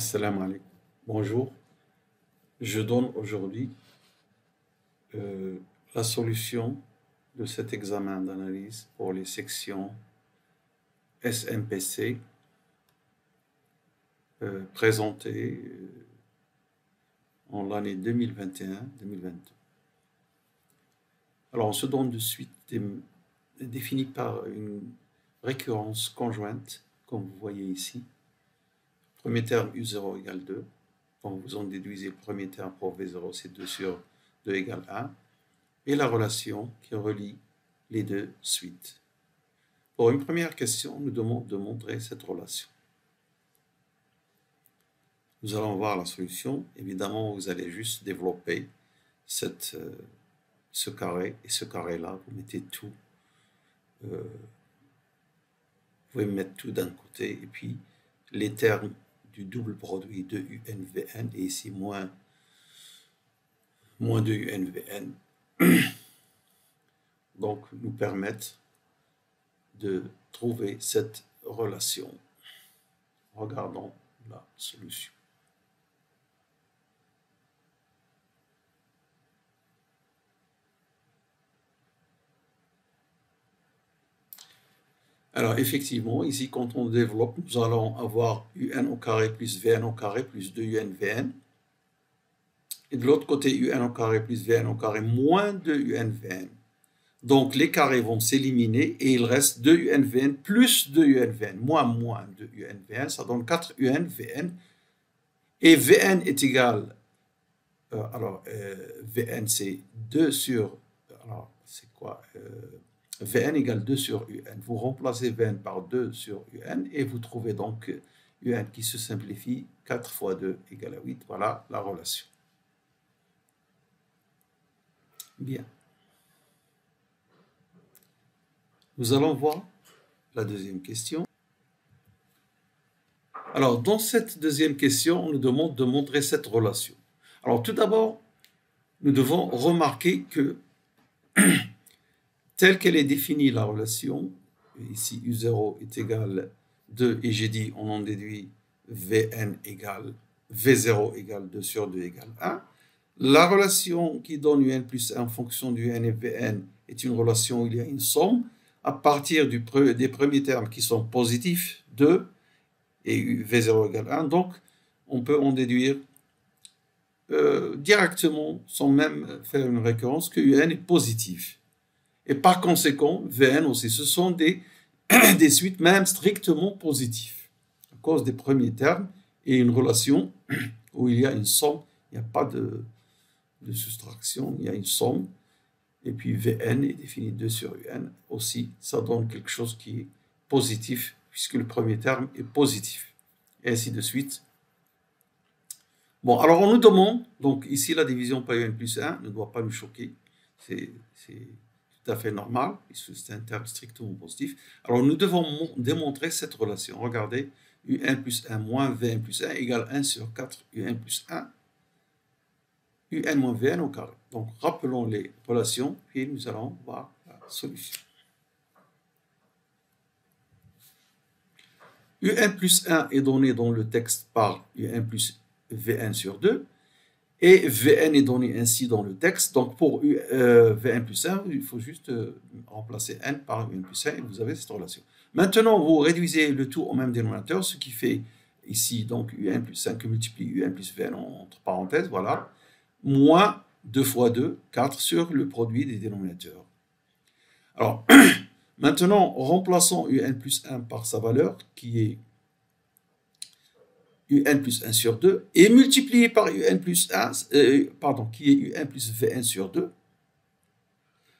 Assalamu alaikum. Bonjour. Je donne aujourd'hui la solution de cet examen d'analyse pour les sections SMPC présentées en l'année 2021-2022. Alors, on se donne de suite défini par une récurrence conjointe, comme vous voyez ici. Premier terme U0 égale 2. Donc, vous en déduisez le premier terme pour V0, c'est 2 sur 2 égale 1. Et la relation qui relie les deux suites. Pour une première question, on nous demande de montrer cette relation. Nous allons voir la solution. Évidemment, vous allez juste développer ce carré et ce carré-là. Vous mettez tout. Vous pouvez mettre tout d'un côté et puis les termes du double produit de UNVN et ici moins de UNVN donc nous permettent de trouver cette relation. Regardons la solution. Alors effectivement, ici quand on développe, nous allons avoir UN au carré plus VN au carré plus 2UNVN. Et de l'autre côté, UN au carré plus VN au carré moins 2UNVN. Donc les carrés vont s'éliminer et il reste 2UNVN plus 2UNVN, moins 2UNVN, ça donne 4UNVN. Et VN est égal, VN c'est 2 sur, alors c'est quoi Vn égale 2 sur Un. Vous remplacez Vn par 2 sur Un et vous trouvez donc Un qui se simplifie. 4 fois 2 égale à 8. Voilà la relation. Bien. Nous allons voir la deuxième question. Alors, dans cette deuxième question, on nous demande de montrer cette relation. Alors, tout d'abord, nous devons remarquer que telle qu'elle est définie, la relation, ici U0 est égal 2, et j'ai dit, on en déduit Vn égale, V0 égale 2 sur 2 égale 1. La relation qui donne Un plus 1 en fonction du N et Vn est une relation où il y a une somme à partir des premiers termes qui sont positifs, 2, et V0 égale 1. Donc, on peut en déduire directement, sans même faire une récurrence, que Un est positif. Et par conséquent, Vn aussi, ce sont des suites même strictement positives, à cause des premiers termes et une relation où il y a une somme, il n'y a pas de soustraction, il y a une somme, et puis Vn est défini 2 sur Un aussi, ça donne quelque chose qui est positif, puisque le premier terme est positif, et ainsi de suite. Bon, alors on nous demande, donc ici la division par Un plus 1 ne doit pas nous choquer, c'est tout à fait normal, c'est un terme strictement positif. Alors nous devons démontrer cette relation. Regardez, Un plus 1 moins Vn plus 1 égale 1 sur 4 Un plus 1, Un moins Vn au carré. Donc rappelons les relations, puis nous allons voir la solution. Un plus 1 est donné dans le texte par Un plus Vn sur 2. Et Vn est donné ainsi dans le texte. Donc, pour Vn plus 1, il faut juste remplacer N par Un plus 1 et vous avez cette relation. Maintenant, vous réduisez le tout au même dénominateur, ce qui fait ici donc Un plus 5 que multiplie Un plus Vn entre parenthèses, voilà, moins 2 fois 2, 4 sur le produit des dénominateurs. Alors, maintenant, remplaçons Un plus 1 par sa valeur, qui est Un plus 1 sur 2, et multiplié par Un plus 1, qui est Un plus Vn sur 2,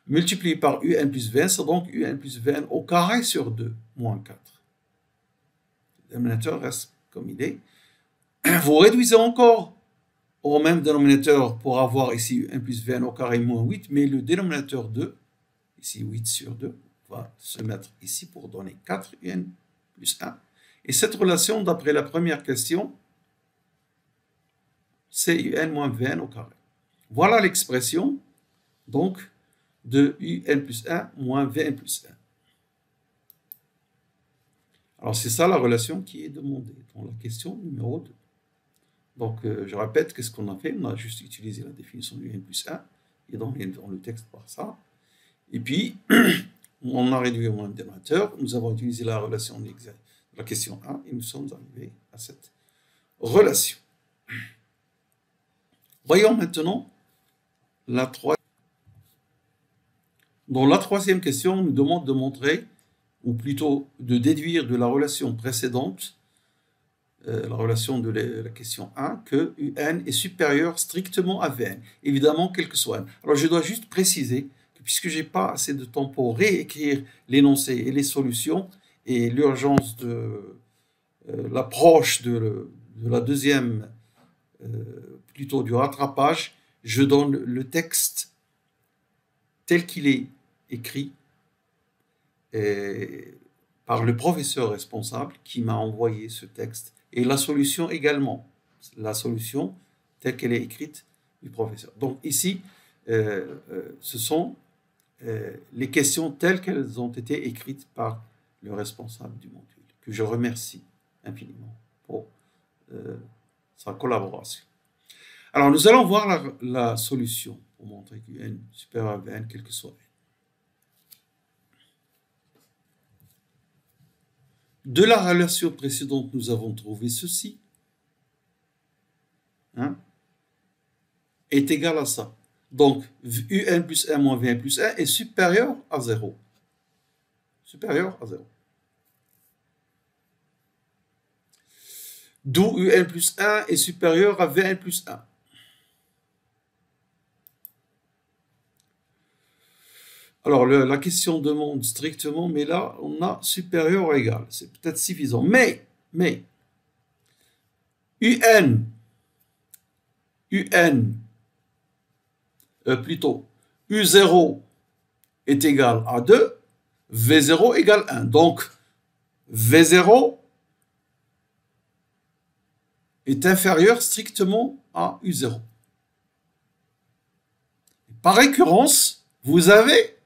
multiplié par Un plus Vn, c'est donc Un plus Vn au carré sur 2, moins 4. Le dénominateur reste comme il est. Vous réduisez encore au même dénominateur pour avoir ici Un plus Vn au carré moins 8, mais le dénominateur 2, ici 8 sur 2, va se mettre ici pour donner 4 Un plus 1. Et cette relation, d'après la première question, c'est Un moins Vn au carré. Voilà l'expression, donc, de Un plus 1 moins Vn plus 1. Alors, c'est ça la relation qui est demandée dans la question numéro 2. Donc, je répète, qu'est-ce qu'on a fait? On a juste utilisé la définition du n plus 1, et dans le texte par ça. Et puis, on a réduit au moins dénominateur, nous avons utilisé la relation de la question 1, et nous sommes arrivés à cette relation. Voyons maintenant la troisième. Dans la troisième question, on nous demande de montrer, ou plutôt de déduire de la relation précédente, la relation de la question 1, que UN est supérieur strictement à VN, évidemment quel que soit n. Alors je dois juste préciser que puisque je n'ai pas assez de temps pour réécrire l'énoncé et les solutions, et l'urgence de l'approche de la deuxième, plutôt du rattrapage, je donne le texte tel qu'il est écrit par le professeur responsable qui m'a envoyé ce texte, et la solution également, la solution telle qu'elle est écrite du professeur. Donc ici, ce sont les questions telles qu'elles ont été écrites par le responsable du module, que je remercie infiniment pour sa collaboration. Alors, nous allons voir la solution pour montrer que n supérieur à Vn, quel que soit n. De la relation précédente, nous avons trouvé ceci, est égal à ça. Donc, un plus 1 moins Vn plus 1 est supérieur à 0. Supérieur à 0. D'où un plus 1 est supérieur à Vn plus 1. Alors, la question demande strictement, mais là, on a supérieur ou égal. C'est peut-être suffisant. Mais, plutôt, U0 est égal à 2, V0 égale 1. Donc, V0 est inférieur strictement à U0. Par récurrence, vous avez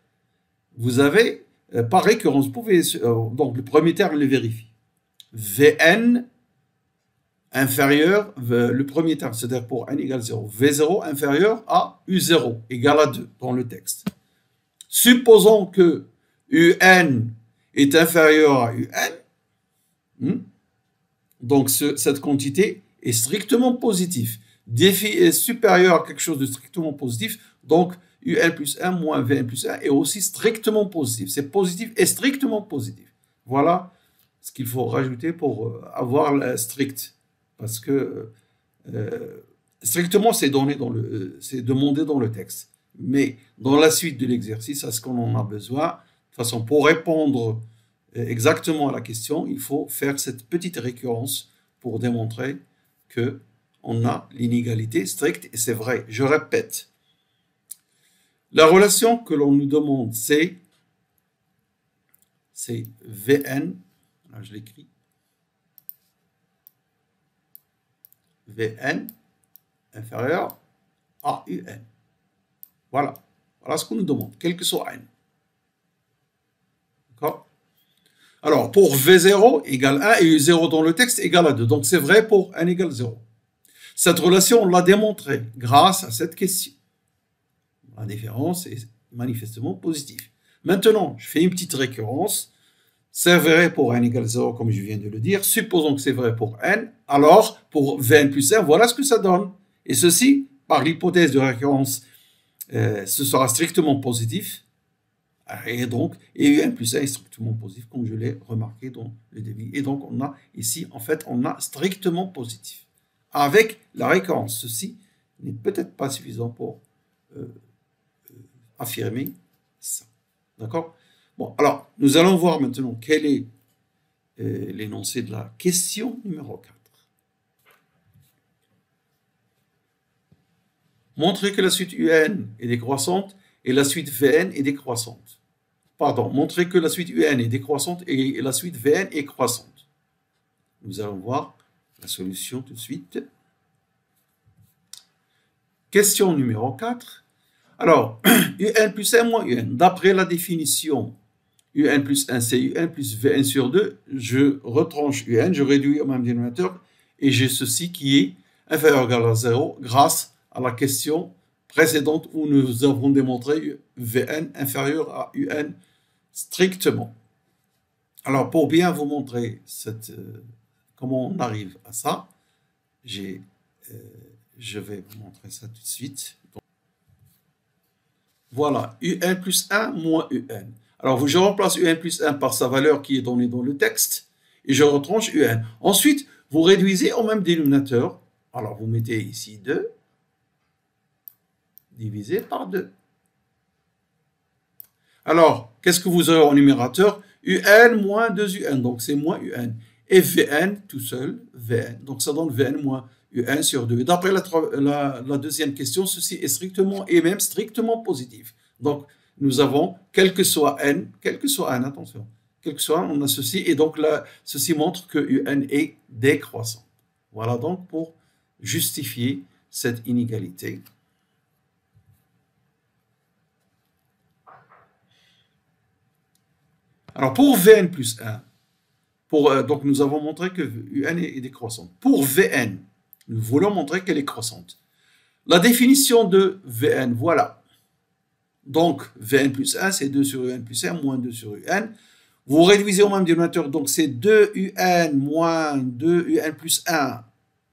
par récurrence, vous pouvez, donc le premier terme le vérifie. Vn inférieur, le premier terme, c'est-à-dire pour n égale 0. V0 inférieur à U0 égale à 2 dans le texte. Supposons que Un est inférieur à Un, donc cette quantité est strictement positive. Défi est supérieur à quelque chose de strictement positif, donc Un plus 1 moins Vn plus 1 est aussi strictement positif. C'est positif et strictement positif. Voilà ce qu'il faut rajouter pour avoir la strict. Parce que strictement, c'est demandé dans le texte. Mais dans la suite de l'exercice, est-ce qu'on en a besoin? De toute façon, pour répondre exactement à la question, il faut faire cette petite récurrence pour démontrer qu'on a l'inégalité stricte. Et c'est vrai, je répète. La relation que l'on nous demande, c'est Vn, là je l'écris, Vn inférieur à Un. Voilà. Voilà ce qu'on nous demande, quel que soit n. D'accord? Alors, pour V0 égale 1 et U0 dans le texte égale à 2. Donc, c'est vrai pour n égale 0. Cette relation, on l'a démontrée grâce à cette question. La différence est manifestement positive. Maintenant, je fais une petite récurrence. C'est vrai pour n égale 0, comme je viens de le dire. Supposons que c'est vrai pour n. Alors, pour Vn plus 1, voilà ce que ça donne. Et ceci, par l'hypothèse de récurrence, ce sera strictement positif. Et donc, Un plus 1 est strictement positif, comme je l'ai remarqué dans le début. Et donc, on a ici, en fait, on a strictement positif. Avec la récurrence, ceci n'est peut-être pas suffisant pour affirmer ça. D'accord? Bon, alors, nous allons voir maintenant quel est l'énoncé de la question numéro 4. Montrer que la suite UN est décroissante et la suite Vn est décroissante. Pardon, montrer que la suite UN est décroissante et la suite Vn est croissante. Nous allons voir la solution tout de suite. Question numéro 4. Alors, Un plus 1 moins Un. D'après la définition, Un plus 1, c'est Un plus Vn sur 2. Je retranche Un, je réduis au même dénominateur et j'ai ceci qui est inférieur ou égal à 0 grâce à la question précédente où nous avons démontré Vn inférieur à Un strictement. Alors, pour bien vous montrer comment on arrive à ça, je vais vous montrer ça tout de suite. Voilà, Un plus 1 moins Un. Alors, je remplace Un plus 1 par sa valeur qui est donnée dans le texte et je retranche Un. Ensuite, vous réduisez au même dénominateur. Alors, vous mettez ici 2 divisé par 2. Alors, qu'est-ce que vous aurez en numérateur? Un moins 2Un, donc c'est moins Un. Et Vn tout seul, Vn. Donc ça donne Vn moins Un sur 2. D'après la deuxième question, ceci est strictement et même strictement positif. Donc nous avons, quel que soit n, attention, quel que soit n, on a ceci, et donc là, ceci montre que Un est décroissant. Voilà donc pour justifier cette inégalité. Alors, pour Vn plus 1, donc nous avons montré que Un est décroissante. Pour Vn, nous voulons montrer qu'elle est croissante. La définition de Vn, voilà. Donc, Vn plus 1, c'est 2 sur Un plus 1, moins 2 sur Un. Vous réduisez au même dénominateur, donc c'est 2Un moins 2Un plus 1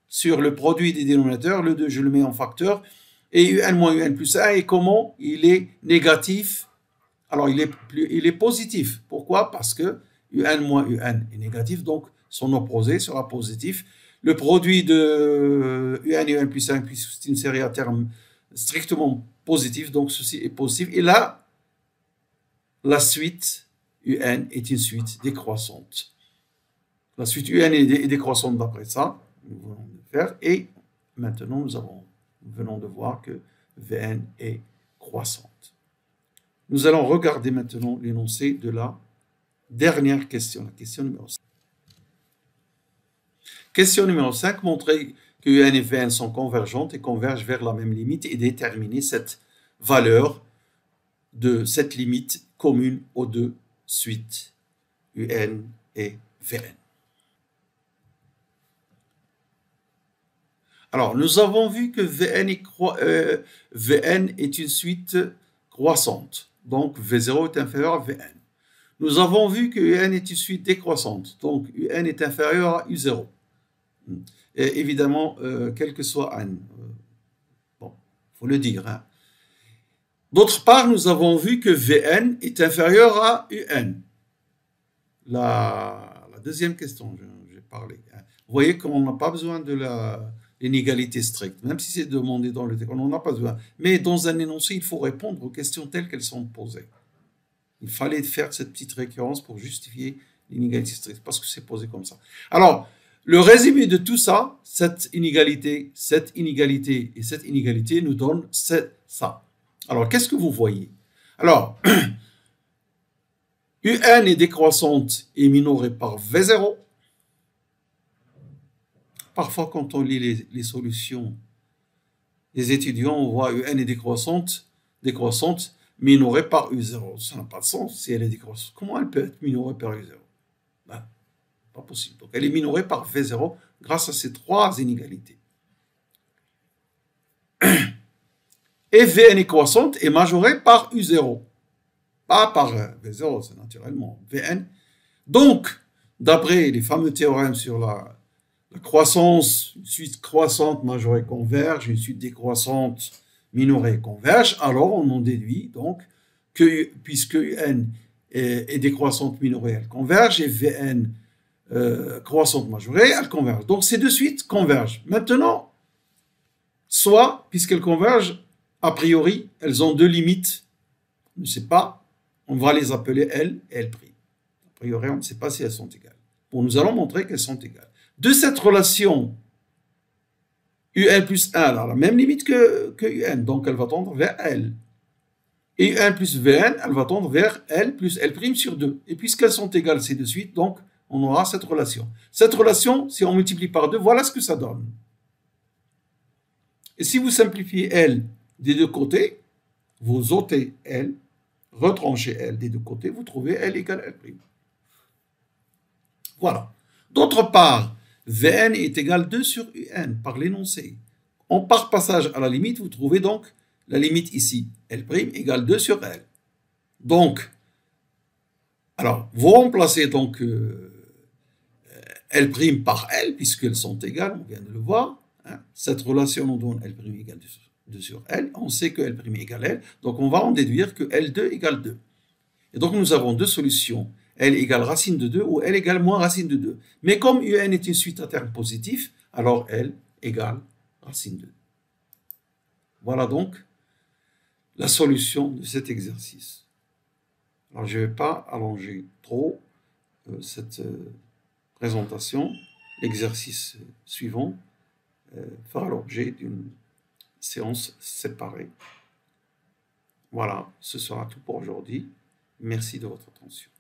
sur le produit des dénominateurs. Le 2, je le mets en facteur. Et Un moins Un plus 1, et comment? Il est négatif. Alors, il est positif. Pourquoi? Parce que Un moins Un est négatif, donc son opposé sera positif. Le produit de Un et Un plus 1, c'est une série à terme strictement positive, donc ceci est positif. Et là, la suite Un est une suite décroissante. La suite Un est décroissante d'après ça, nous venons de faire. Et maintenant, nous venons de voir que Vn est croissante. Nous allons regarder maintenant l'énoncé de la dernière question, la question numéro 5. Question numéro 5, montrer que Un et Vn sont convergentes et convergent vers la même limite et déterminer cette valeur de cette limite commune aux deux suites Un et Vn. Alors, nous avons vu que Vn est une suite croissante. Donc, V0 est inférieur à Vn. Nous avons vu que Un est une suite décroissante. Donc, Un est inférieur à U0. Et évidemment, quel que soit N. Bon, il faut le dire. Hein. D'autre part, nous avons vu que Vn est inférieur à Un. La deuxième question, j'ai parlé. Hein. Vous voyez qu'on n'a pas besoin de l'inégalité stricte, même si c'est demandé dans le texte, on n'en a pas besoin. Mais dans un énoncé, il faut répondre aux questions telles qu'elles sont posées. Il fallait faire cette petite récurrence pour justifier l'inégalité stricte, parce que c'est posé comme ça. Alors, le résumé de tout ça, cette inégalité et cette inégalité nous donne ça. Alors, qu'est-ce que vous voyez? Alors, Un est décroissante et minorée par V0. Parfois, quand on lit les solutions des étudiants, on voit Un est décroissante, minorée par U0. Ça n'a pas de sens si elle est décroissante. Comment elle peut être minorée par U0? Ben, pas possible. Donc, elle est minorée par V0 grâce à ces trois inégalités. Et Vn est croissante et majorée par U0. Pas par V0, c'est naturellement Vn. Donc, d'après les fameux théorèmes sur la croissance, une suite croissante majorée converge, une suite décroissante minorée converge, alors on en déduit donc que puisque Un est décroissante minorée, elle converge, et Vn croissante majorée, elle converge. Donc ces deux suites convergent. Maintenant, soit, puisqu'elles convergent, a priori, elles ont deux limites, on ne sait pas, on va les appeler L et L'. A priori, on ne sait pas si elles sont égales. Bon, nous allons montrer qu'elles sont égales. De cette relation Un plus 1, elle a la même limite que Un, donc elle va tendre vers L. Et Un plus Vn, elle va tendre vers L plus L' sur 2. Et puisqu'elles sont égales ces deux suites, donc on aura cette relation. Cette relation, si on multiplie par 2, voilà ce que ça donne. Et si vous simplifiez L des deux côtés, vous ôtez L, retranchez L des deux côtés, vous trouvez L égale L'. Voilà. D'autre part, Vn est égal à 2 sur Un par l'énoncé. Par passage à la limite, vous trouvez donc la limite ici. L' égale 2 sur L. Donc, alors, vous remplacez donc L' par L, puisqu'elles sont égales, on vient de le voir. Hein. Cette relation nous donne L' égale 2 sur L. On sait que L' égale L, donc on va en déduire que L2 égale 2. Et donc nous avons deux solutions, L égale racine de 2 ou L égale moins racine de 2. Mais comme UN est une suite à termes positifs, alors L égale racine de 2. Voilà donc la solution de cet exercice. Alors je ne vais pas allonger trop cette présentation. L'exercice suivant fera l'objet d'une séance séparée. Voilà, ce sera tout pour aujourd'hui. Merci de votre attention.